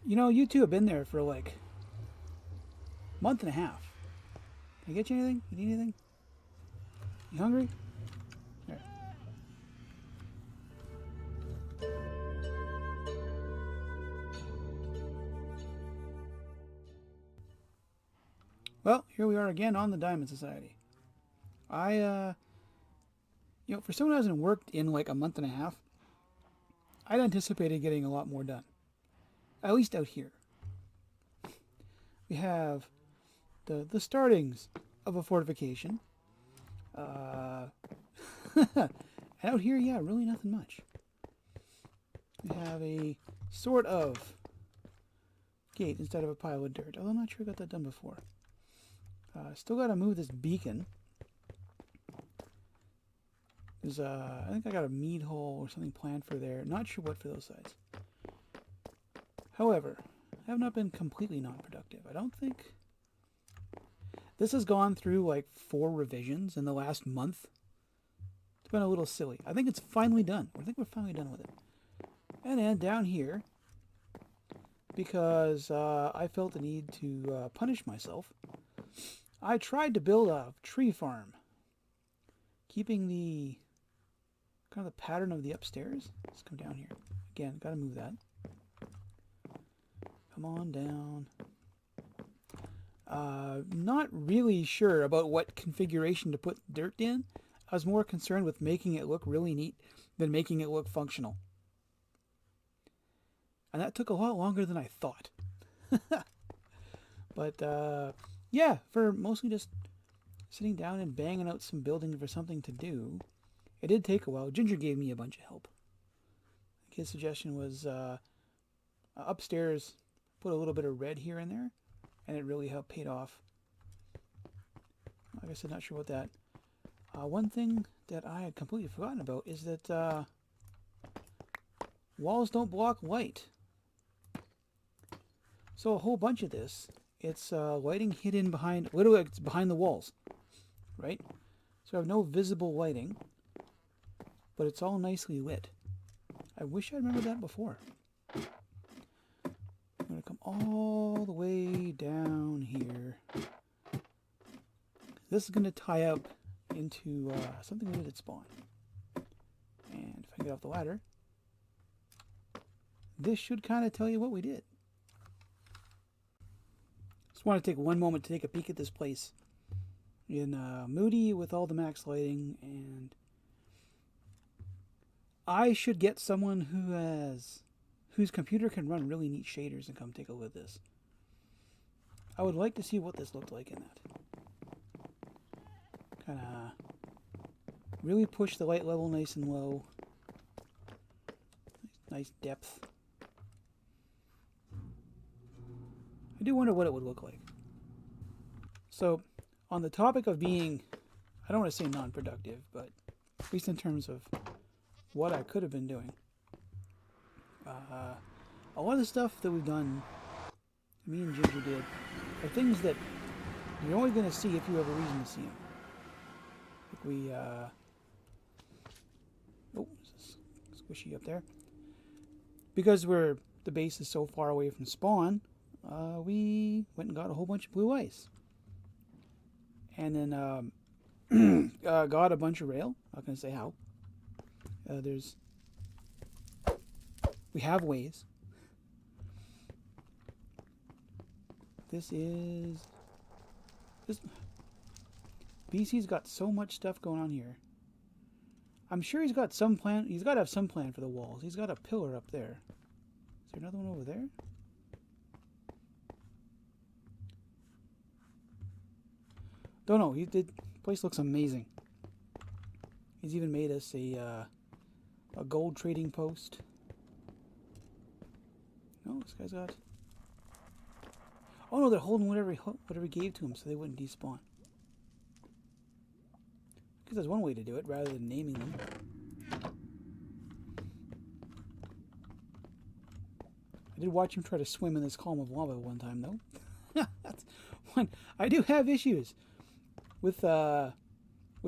You know, you two have been there for like a month and a half. Can I get you anything? You need anything? You hungry? There. Well, here we are again on the Diamond Society. For someone who hasn't worked in like a month and a half, I'd anticipated getting a lot more done. At least out here. We have the startings of a fortification. Uh, out here, yeah, really nothing much. We have a sort of gate instead of a pile of dirt. Although I'm not sure I got that done before. Still got to move this beacon. There's I think I got a mead hole or something planned for there. Not sure what for those sides. However, I have not been completely non-productive. I don't think this has gone through like 4 revisions in the last month. It's been a little silly. I think it's finally done. I think we're finally done with it. And then down here, because I felt the need to punish myself, I tried to build a tree farm, keeping the kind of the pattern of the upstairs. Let's come down here. Again, gotta move that. Come on down. Not really sure about what configuration to put dirt in. I was more concerned with making it look really neat than making it look functional. And that took a lot longer than I thought. But, yeah, for mostly just sitting down and banging out some building for something to do, it did take a while. Ginger gave me a bunch of help. His suggestion was upstairs, put a little bit of red here and there, and it really helped paid off. Like I said, not sure about that. One thing that I had completely forgotten about is that walls don't block light. So a whole bunch of this, it's lighting hidden behind, literally it's behind the walls, right? So I have no visible lighting, but it's all nicely lit. I wish I remembered that before. I'm going to come all the way down here. This is going to tie up into something we did at spawn. And if I get off the ladder, this should kind of tell you what we did. Just want to take one moment to take a peek at this place in Moody with all the max lighting, and I should get someone whose computer can run really neat shaders and come take a look at this. I would like to see what this looked like in that. Kind of really push the light level nice and low. Nice depth. I do wonder what it would look like. So, on the topic of being, I don't want to say non-productive, but at least in terms of what I could have been doing. A lot of the stuff that we've done, me and Ginger did, are things that you're only going to see if you have a reason to see them. Like we, oh, squishy up there. Because the base is so far away from spawn, we went and got a whole bunch of blue ice. And then got a bunch of rail. Not going to say how. We have ways. BC's got so much stuff going on here. I'm sure he's got some plan. He's got to have some plan for the walls. He's got a pillar up there. Is there another one over there? Don't know. The place looks amazing. He's even made us a gold trading post. No, this guy's got. Oh no, they're holding whatever he gave to him, so they wouldn't despawn. Because that's one way to do it, rather than naming them. I did watch him try to swim in this column of lava one time, though. That's one. I do have issues with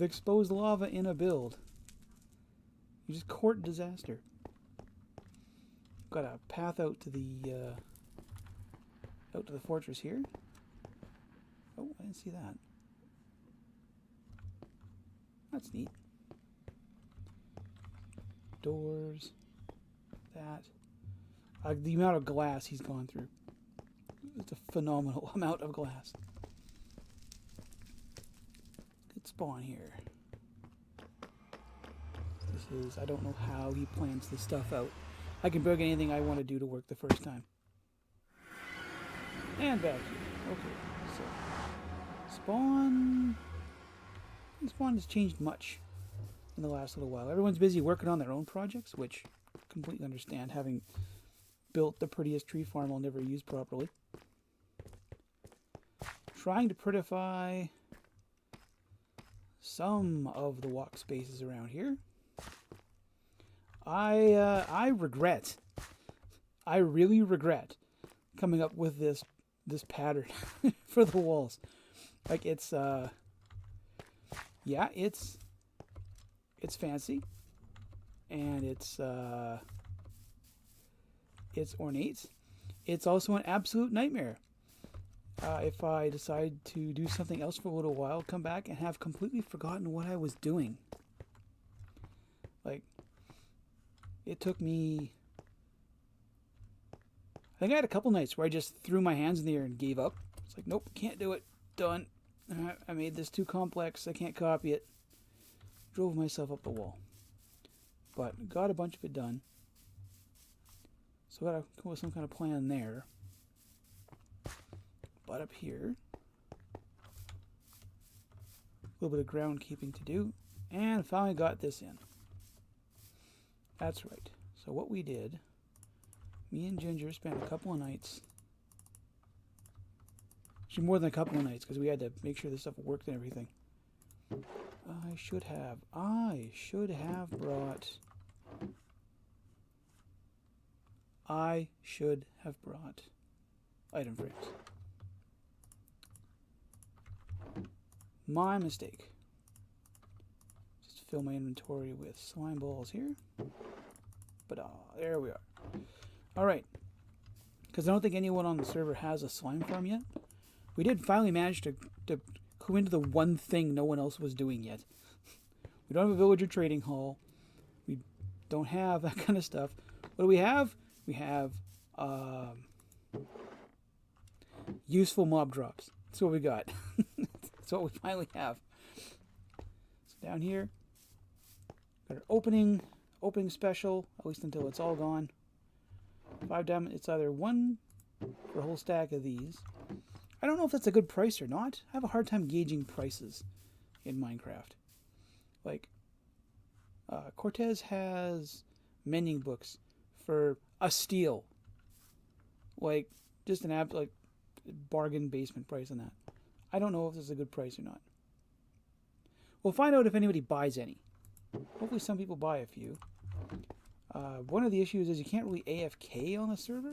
exposed lava in a build. You just court disaster. Got a path out to the out to the fortress here. Oh, I didn't see that. That's neat. Doors. That. The amount of glass he's gone through. It's a phenomenal amount of glass. Good spawn here. This is, I don't know how he plans this stuff out. I can bug anything I want to do to work the first time. And back here. Okay, so spawn has changed much in the last little while. Everyone's busy working on their own projects, which I completely understand, having built the prettiest tree farm I'll never use properly. Trying to prettify some of the walk spaces around here. I regret. I really regret coming up with this pattern for the walls. Like it's yeah, it's fancy and it's ornate. It's also an absolute nightmare. If I decide to do something else for a little while, come back and have completely forgotten what I was doing. Like, it took me... I think I had a couple nights where I just threw my hands in the air and gave up. It's like, nope, can't do it. Done. I made this too complex. I can't copy it. Drove myself up the wall. But got a bunch of it done. So I got to come up with some kind of plan there. But up here, a little bit of groundkeeping to do, and finally got this in. That's right. So what we did, me and Ginger spent a couple of nights, actually more than a couple of nights, because we had to make sure this stuff worked and everything. I should have brought item frames. My mistake. Just fill my inventory with slime balls here. But there we are. Alright. Because I don't think anyone on the server has a slime farm yet. We did finally manage to clue into the one thing no one else was doing yet. We don't have a villager trading hall. We don't have that kind of stuff. What do we have? We have useful mob drops. That's what we got. That's what we finally have. So down here, got our opening special, at least until it's all gone. 5 diamond. It's either 1 for a whole stack of these. I don't know if that's a good price or not. I have a hard time gauging prices in Minecraft. Like, Cortez has mending books for a steal. Like, just an bargain basement price on that. I don't know if this is a good price or not. We'll find out if anybody buys any. Hopefully some people buy a few. One of the issues is you can't really AFK on the server.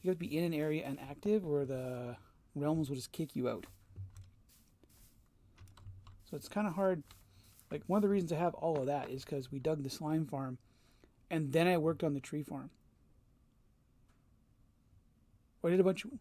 You have to be in an area and active, or the realms will just kick you out. So it's kind of hard. Like, one of the reasons I have all of that is because we dug the slime farm, and then I worked on the tree farm. I did a bunch of...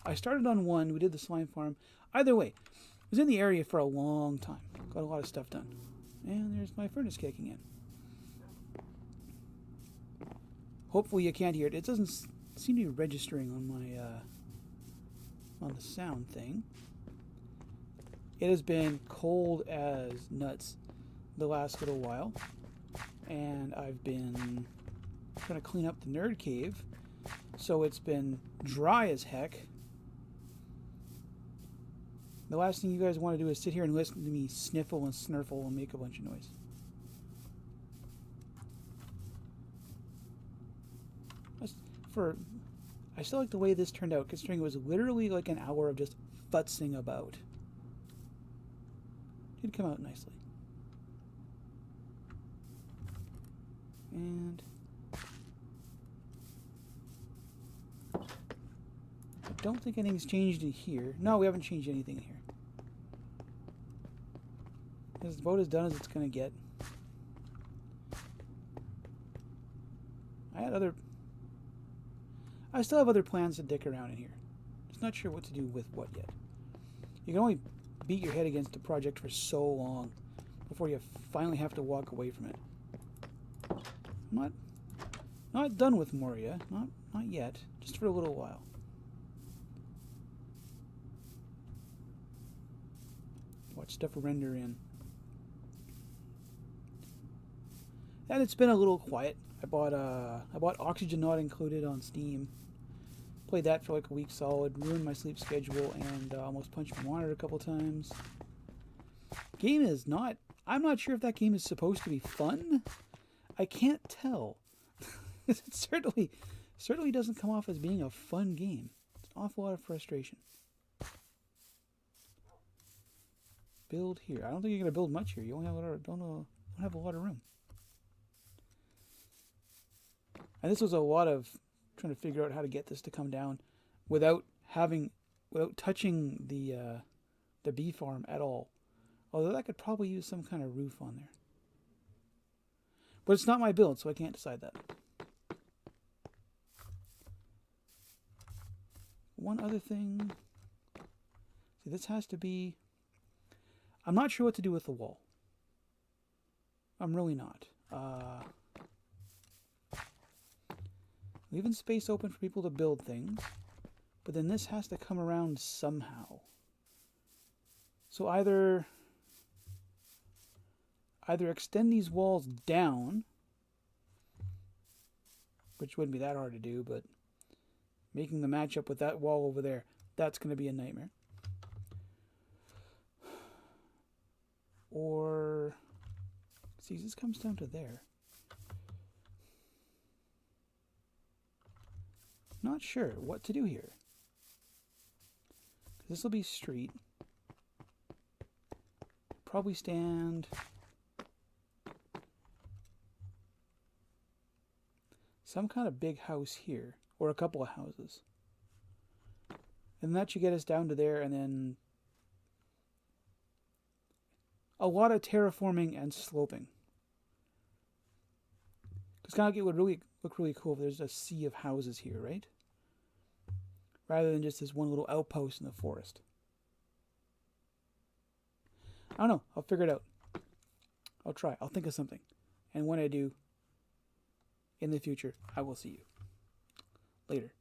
I started on one, we did the slime farm. Either way, I was in the area for a long time. Got a lot of stuff done. And there's my furnace kicking in. Hopefully you can't hear it. It doesn't seem to be registering on my on the sound thing. It has been cold as nuts the last little while, and I've been trying to clean up the nerd cave, so it's been dry as heck. The last thing you guys want to do is sit here and listen to me sniffle and snurfle and make a bunch of noise. I still like the way this turned out, considering it was literally like an hour of just futzing about. It did come out nicely. And I don't think anything's changed in here. No, we haven't changed anything in here. This vote is done as it's going to get. I I still have other plans to dick around in here. Just not sure what to do with what yet. You can only beat your head against a project for so long before you finally have to walk away from it. I'm not done with Moria. Not yet. Just for a little while. Watch stuff render in. And it's been a little quiet. I bought Oxygen Not Included on Steam. Played that for like a week solid. Ruined my sleep schedule and almost punched my monitor a couple times. Game is not... I'm not sure if that game is supposed to be fun. I can't tell. It certainly doesn't come off as being a fun game. It's an awful lot of frustration. Build here. I don't think you're going to build much here. You only have don't have a lot of room. And this was a lot of trying to figure out how to get this to come down without touching the bee farm at all. Although that could probably use some kind of roof on there. But it's not my build, so I can't decide that. One other thing. See, this has to be... I'm not sure what to do with the wall. I'm really not. Leaving space open for people to build things. But then this has to come around somehow. So either extend these walls down, which wouldn't be that hard to do, but making the match up with that wall over there, that's going to be a nightmare. Or, see, this comes down to there. Not sure what to do here. This will be street. Probably stand some kind of big house here, or a couple of houses. And that should get us down to there, and then a lot of terraforming and sloping. Because kind of it would really look really cool if there's a sea of houses here, right? Rather than just this one little outpost in the forest. I don't know. I'll figure it out. I'll try. I'll think of something. And when I do, in the future, I will see you. Later.